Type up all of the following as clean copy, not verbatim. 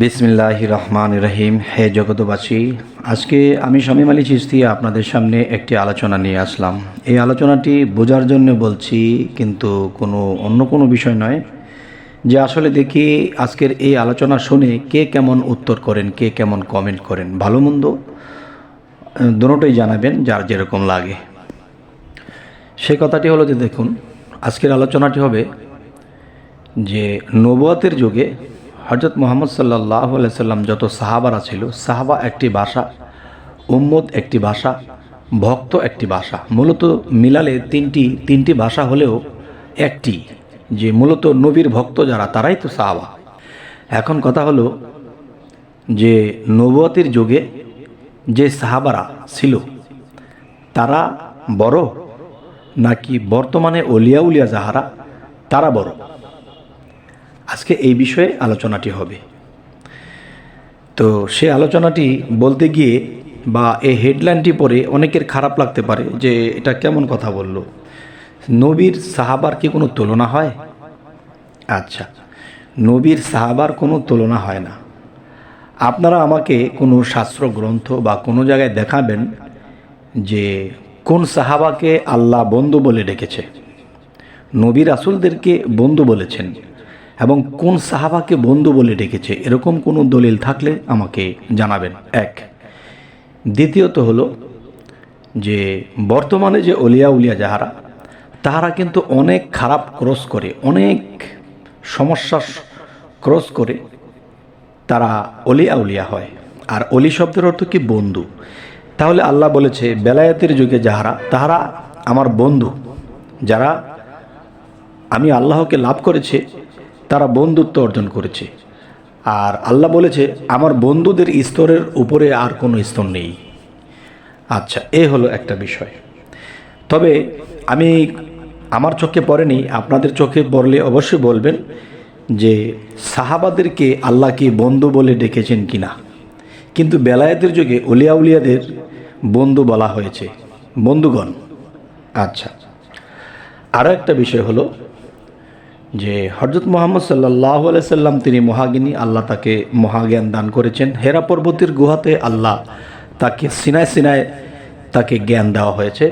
বিসমিল্লাহির রহমানির রহিম। হে জগতবাসী, আজকে আমি শামীম আলী চিশতি আপনাদের সামনে একটি আলোচনা নিয়ে আসলাম। এই আলোচনাটি বোঝার জন্য বলছি, কিন্তু অন্য কোনো বিষয় নয়, যে আসলে দেখি আজকের এই আলোচনা শুনে কে কেমন উত্তর করেন, কে কেমন কমেন্ট করেন, ভালো মন্দ দুটোই জানাবেন, যার যেরকম লাগে। সে কথাটি হলো যে দেখুন, আজকের আলোচনাটি হবে যে নবুয়তের যুগে হযরত মুহাম্মদ সাল্লাল্লাহু আলাইহি সাল্লাম যত সাহাবারা ছিল, সাহাবা একটি ভাষা, উম্মত একটি ভাষা, ভক্ত একটি ভাষা, মূলত মিলালে তিনটি ভাষা হলেও একটি, যে মূলত নবীর ভক্ত যারা, তারাই তো সাহাবা। এখন কথা হলো যে নবুয়তের যুগে যে সাহাবারা ছিল তারা বড়, নাকি বর্তমানে উলিয়া যাহারা তারা বড়? আজকে এই বিষয়ে আলোচনাটি হবে। তো সে আলোচনাটি বলতে গিয়ে বা এই হেডলাইনটি পড়ে অনেকের খারাপ লাগতে পারে যে এটা কেমন কথা বলল, নবীর সাহাবার কি কোনো তুলনা হয়? আচ্ছা, নবীর সাহাবার কোনো তুলনা হয় না। আপনারা আমাকে কোনো শাস্ত্র গ্রন্থ বা কোনো জায়গায় দেখাবেন যে কোন সাহাবাকে আল্লাহ বন্ধু বলে ডেকেছে, নবী রাসূলদেরকে বন্ধু বলেছেন, এবং কোন সাহাবাকে বন্ধু বলে ডেকেছে, এরকম কোনো দলিল থাকলে আমাকে জানাবেন। এক। দ্বিতীয়ত হলো যে বর্তমানে যে উলিয়া যাহারা, তাহারা কিন্তু অনেক খারাপ ক্রস করে, অনেক সমস্যা ক্রস করে তারা উলিয়া হয়। আর অলি শব্দের অর্থ কি? বন্ধু। তাহলে আল্লাহ বলেছে বেলায়েতের যুগে যাহারা, তাহারা আমার বন্ধু, যারা আমি আল্লাহকে লাভ করেছে তারা বন্ধুত্ব অর্জন করেছে। আর আল্লাহ বলেছে আমার বন্ধুদের স্তরের উপরে আর কোনো স্তর নেই। আচ্ছা, এ হলো একটা বিষয়। তবে আমি আমার চোখে পড়েনি, আপনাদের চোখে পড়লে অবশ্যই বলবেন যে সাহাবাদেরকে আল্লাহ কি বন্ধু বলে ডেকেছেন কিনা। কিন্তু বেলায়েতের যুগে উলিয়াদের বন্ধু বলা হয়েছে, বন্ধুগণ। আচ্ছা, আরও একটা বিষয় হলো যে হযরত মুহাম্মদ সাল্লাল্লাহু আলাইহি সাল্লাম তিনি মহাজ্ঞানী, আল্লাহ তাকে মহাজ্ঞান দান করেছেন। হেরা পর্বতের গুহাতে আল্লাহ তাকে সিনায় তাকে জ্ঞান দেওয়া হয়েছে।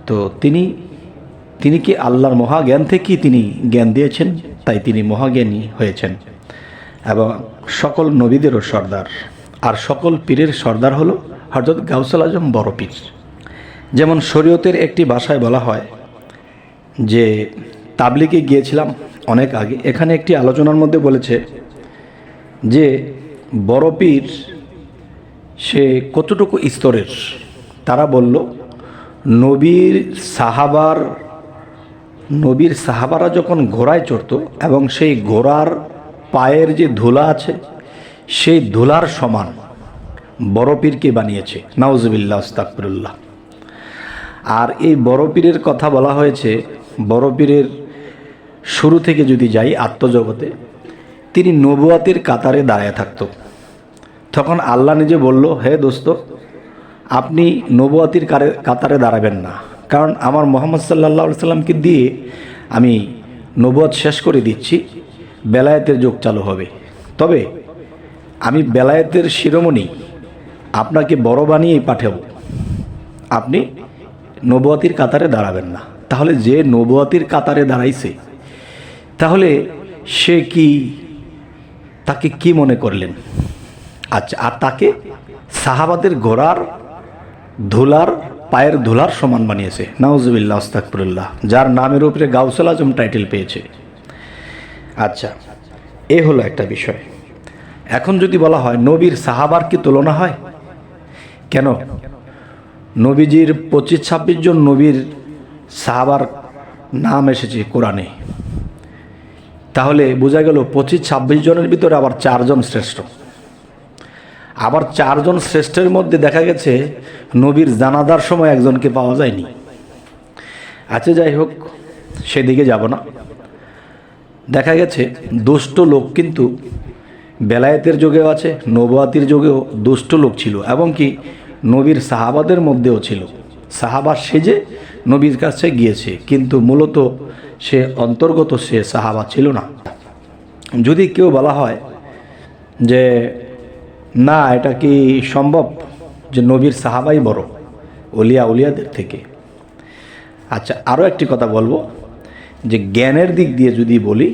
তো তিনি কি আল্লাহর মহাজ্ঞান থেকেই তিনি জ্ঞান দিয়েছেন, তাই তিনি মহাজ্ঞানী হয়েছেন। এবং সকল নবীদেরও সর্দার, আর সকল পীরের সর্দার হলো হযরত গাউসুল আজম বড় পীর। যেমন শরীয়তের একটি ভাষায় বলা হয় যে তাবলিগে গিয়েছিলাম অনেক আগে, এখানে একটি আলোচনার মধ্যে বলেছে যে বড় পীর সে কতটুকু স্তরের। তারা বলল নবীর সাহাবারা যখন ঘোড়ায় চড়ত এবং সেই ঘোড়ার পায়ের যে ধুলা আছে সেই ধুলার সমান বড় পীরকে বানিয়েছে। নাউজুবিল্লাহ, আস্তাগফিরুল্লাহ। আর এই বড় পীরের কথা বলা হয়েছে, বড় পীরের শুরু থেকে যদি যাই আত্মজগতে, তিনি নবুয়তের কাতারে দাঁড়ায় থাকত। তখন আল্লাহ নিজে বলল, হে দোস্ত, আপনি নবুয়তের কাতারে দাঁড়াবেন না, কারণ আমার মুহাম্মদ সাল্লাল্লাহু আলাইহি সাল্লামকে দিয়ে আমি নবুয়ত শেষ করে দিচ্ছি, বেলায়েতের যুগ চালু হবে। তবে আমি বেলায়েতের শিরোমণি আপনাকে বড় বানিয়েই পাঠাবো, আপনি নবুয়তের কাতারে দাঁড়াবেন না। তাহলে যে নবুয়তের কাতারে দাঁড়াইছে, তাহলে সে তাকে কি মনে করলেন? আচ্ছা, আর তাকে সাহাবাদের ঘোড়ার ধুলার পায়ের ধুলার সমান বানিয়েছে। নাউজুবিল্লাহ, আস্তাগফিরুল্লাহ, যার নামের উপরে গাউসুল আজম টাইটেল পেয়েছে। আচ্ছা, এ হলো একটা বিষয়। এখন যদি বলা হয় নবীর সাহাবার কি তুলনা হয়? কেন? নবীজির 25-26 জন নবীর সাহাবার নাম এসেছে কোরআনে। তাহলে বোঝা গেল 25-26 জনের ভিতরে আবার 4 জন শ্রেষ্ঠ। আবার 4 জন শ্রেষ্ঠের মধ্যে দেখা গেছে নবীর জানাজার সময় একজনকে পাওয়া যায়নি। আচ্ছা, যাই হোক, সেদিকে যাব না। দেখা গেছে দুষ্ট লোক কিন্তু বেলায়েতের যুগেও আছে, নবুয়তের যুগেও দুষ্ট লোক ছিল, এবং কি নবীর সাহাবাদের মধ্যেও ছিল। সাহাবা সেজে নবীর কাছে গিয়েছে, কিন্তু মূলত সে অন্তর্গত, সে সাহাবা ছিল না। যদি কেউ বলা হয় যে না, এটা কি সম্ভব যে নবীর সাহাবাই বড় উলিয়াদের থেকে? আচ্ছা, আরও একটি কথা বলবো, যে জ্ঞানের দিক দিয়ে যদি বলি,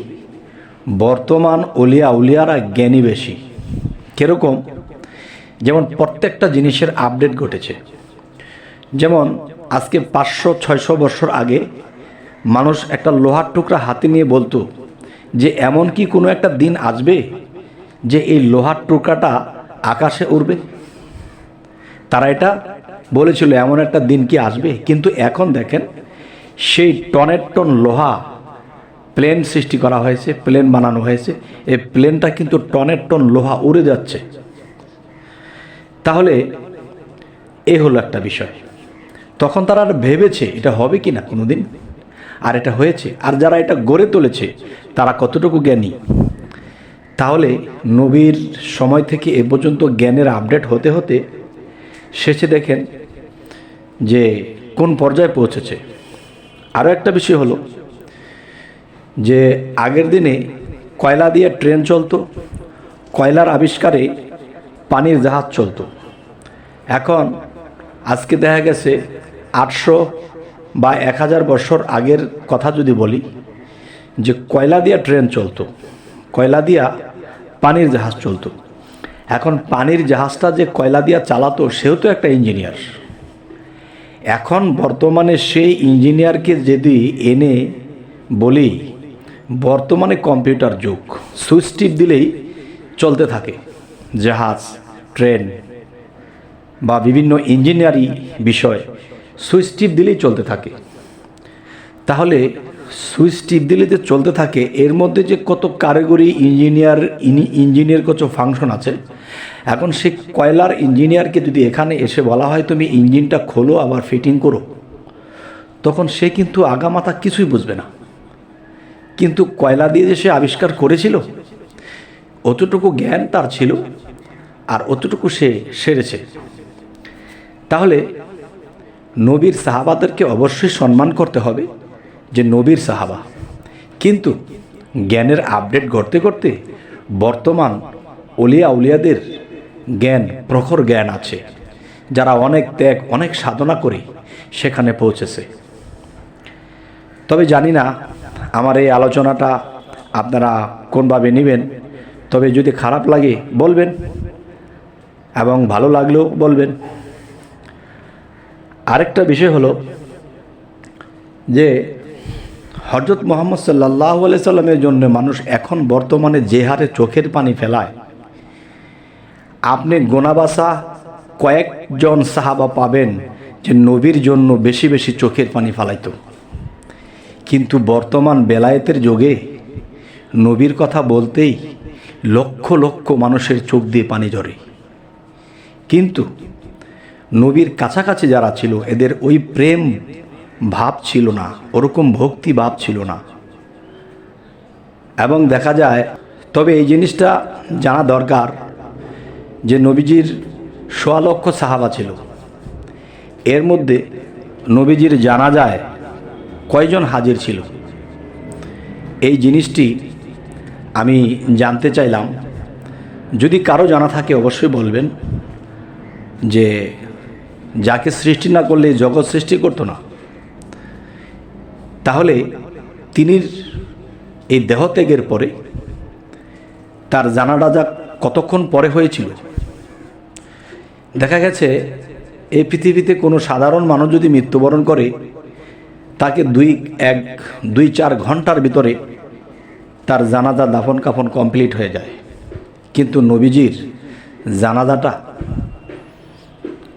বর্তমান উলিয়ারা জ্ঞানী বেশি। কীরকম? যেমন প্রত্যেকটা জিনিসের আপডেট ঘটেছে। যেমন আজকে 500-600 বছর আগে মানুষ একটা লোহার টুকরা হাতে নিয়ে বলতো যে এমন কি কোনো একটা দিন আসবে যে এই লোহার টুকরাটা আকাশে উড়বে। তারা এটা বলেছিল এমন একটা দিন কি আসবে। কিন্তু এখন দেখেন, সেই টনের টন লোহা প্লেন সৃষ্টি করা হয়েছে, প্লেন বানানো হয়েছে, এই প্লেনটা কিন্তু টনের টন লোহা উড়ে যাচ্ছে। তাহলে এ হলো একটা বিষয়। তখন তারা আর ভেবেছে এটা হবে কি না কোনো দিন, আর এটা হয়েছে। আর যারা এটা গড়ে তুলেছে তারা কতটুকু জ্ঞানী। তাহলে নবীর সময় থেকে এ পর্যন্ত জ্ঞানের আপডেট হতে হতে শেষে দেখেন যে কোন পর্যায়ে পৌঁছেছে। আরও একটা বিষয় হলো যে আগের দিনে কয়লা দিয়ে ট্রেন চলতো, কয়লার আবিষ্কারে পানির জাহাজ চলতো। এখন আজকে দেখা গেছে 800 বা 1000 বছর আগের কথা যদি বলি, যে কয়লা দিয়া ট্রেন চলতো, কয়লা দিয়া পানির জাহাজ চলতো। এখন পানির জাহাজটা যে কয়লা দিয়া চালাতো সেও তো একটা ইঞ্জিনিয়ার। এখন বর্তমানে সেই ইঞ্জিনিয়ারকে যদি এনে বলি, বর্তমানে কম্পিউটার যুগ, সুইচ টিপ দিলেই চলতে থাকে জাহাজ, ট্রেন বা বিভিন্ন ইঞ্জিনিয়ারিং বিষয়, সুইচ টিপ দিলেই চলতে থাকে। তাহলে সুইচ টিপ দিলে যে চলতে থাকে, এর মধ্যে যে কত কারিগরি ইঞ্জিনিয়ার কত ফাংশন আছে। এখন সে কয়লার ইঞ্জিনিয়ারকে যদি এখানে এসে বলা হয় তুমি ইঞ্জিনটা খোলো আবার ফিটিং করো, তখন সে কিন্তু আগামাথা কিছুই বুঝবে না। কিন্তু কয়লা দিয়ে যে সে আবিষ্কার করেছিল, অতটুকু জ্ঞান তার ছিল আর অতটুকু সে সেরেছে। তাহলে নবীর সাহাবাদেরকে অবশ্যই সম্মান করতে হবে যে নবীর সাহাবা। কিন্তু জ্ঞানের আপডেট করতে করতে বর্তমান উলিয়াদের জ্ঞান, প্রখর জ্ঞান আছে, যারা অনেক ত্যাগ, অনেক সাধনা করে সেখানে পৌঁছেছে। তবে জানি না আমার এই আলোচনাটা আপনারা কোনভাবে নেবেন। তবে যদি খারাপ লাগে বলবেন, এবং ভালো লাগলেও বলবেন। আরেকটা বিষয় হলো যে হযরত মুহাম্মদ সাল্লাল্লাহু আলাইহি সাল্লামের জন্য মানুষ এখন বর্তমানে যে হারে চোখের পানি ফেলায়, আপনি গোনাবাসা কয়েকজন সাহাবা পাবেন যে নবীর জন্য বেশি বেশি চোখের পানি ফেলাইতো। কিন্তু বর্তমান বেলায়েতের যুগে নবীর কথা বলতেই লক্ষ লক্ষ মানুষের চোখ দিয়ে পানি ঝরে। কিন্তু নবীর কাছাকাছি যারা ছিল এদের ওই প্রেম ভাব ছিল না, ওরকম ভক্তি ভাব ছিল না। এবং দেখা যায়, তবে এই জিনিসটা জানা দরকার যে নবীজির 1.25 লক্ষ সাহাবা ছিল, এর মধ্যে নবীজির জানাজায় কয়জন হাজির ছিল, এই জিনিসটি আমি জানতে চাইলাম। যদি কারো জানা থাকে অবশ্যই বলবেন। যে যাকে সৃষ্টি না করলে জগৎ সৃষ্টি করতো না, তাহলে তিনি এই দেহত্যাগের পরে তার জানাজা কতক্ষণ পরে হয়েছিল? দেখা গেছে এই পৃথিবীতে কোনো সাধারণ মানুষ যদি মৃত্যুবরণ করে, তাকে 2-4 ঘন্টার ভিতরে তার জানাজা দাফন কাফন কমপ্লিট হয়ে যায়। কিন্তু নবীজির জানাজাটা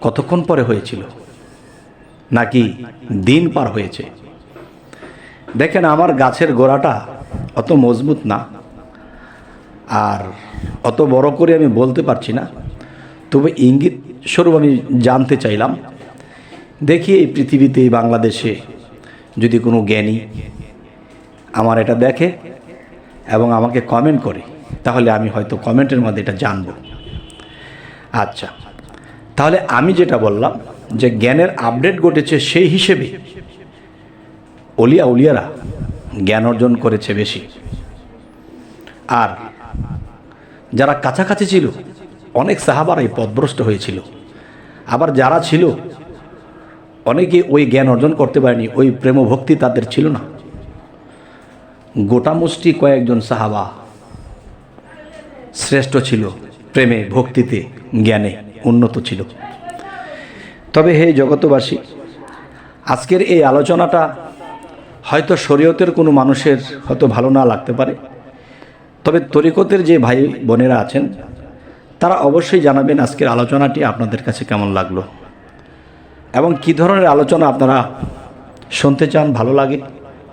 কতক্ষণ পরে হয়েছিল? নাকি দিন পার হয়েছে? দেখেন, আমার গাছের গোড়াটা অত মজবুত না, আর অত বড় করে আমি বলতে পারছি না। তবে ইঙ্গিত স্বরূপ আমি জানতে চাইলাম, দেখি এই পৃথিবীতে, এই বাংলাদেশে যদি কোনো জ্ঞানী আমার এটা দেখে এবং আমাকে কমেন্ট করে, তাহলে আমি হয়তো কমেন্টের মধ্যে এটা জানব। আচ্ছা, তাহলে আমি যেটা বললাম যে জ্ঞানের আপডেট ঘটেছে, সেই হিসেবে উলিয়ারা জ্ঞান অর্জন করেছে বেশি। আর যারা কাছাকাছি ছিল, অনেক সাহাবারাই পথভ্রষ্ট হয়েছিল। আবার যারা ছিল, অনেকে ওই জ্ঞান অর্জন করতে পারেনি, ওই প্রেম ভক্তি তাদের ছিল না। গোটা মুষ্টি কয়েকজন সাহাবা শ্রেষ্ঠ ছিল, প্রেমে ভক্তিতে জ্ঞানে উন্নত ছিল। তবে হে জগতবাসী, আজকের এই আলোচনাটা হয়তো শরীয়তের কোনো মানুষের হয়তো ভালো না লাগতে পারে, তবে তরিকতের যে ভাই বোনেরা আছেন তারা অবশ্যই জানাবেন আজকের আলোচনাটি আপনাদের কাছে কেমন লাগলো এবং কী ধরনের আলোচনা আপনারা শুনতে চান, ভালো লাগে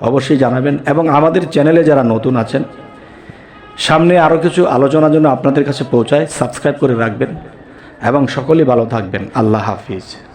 অবশ্যই জানাবেন। এবং আমাদের চ্যানেলে যারা নতুন আছেন, সামনে আরও কিছু আলোচনার জন্য আপনাদের কাছে পৌঁছায়, সাবস্ক্রাইব করে রাখবেন এবং সকলেই ভালো থাকবেন। আল্লাহ হাফিজ।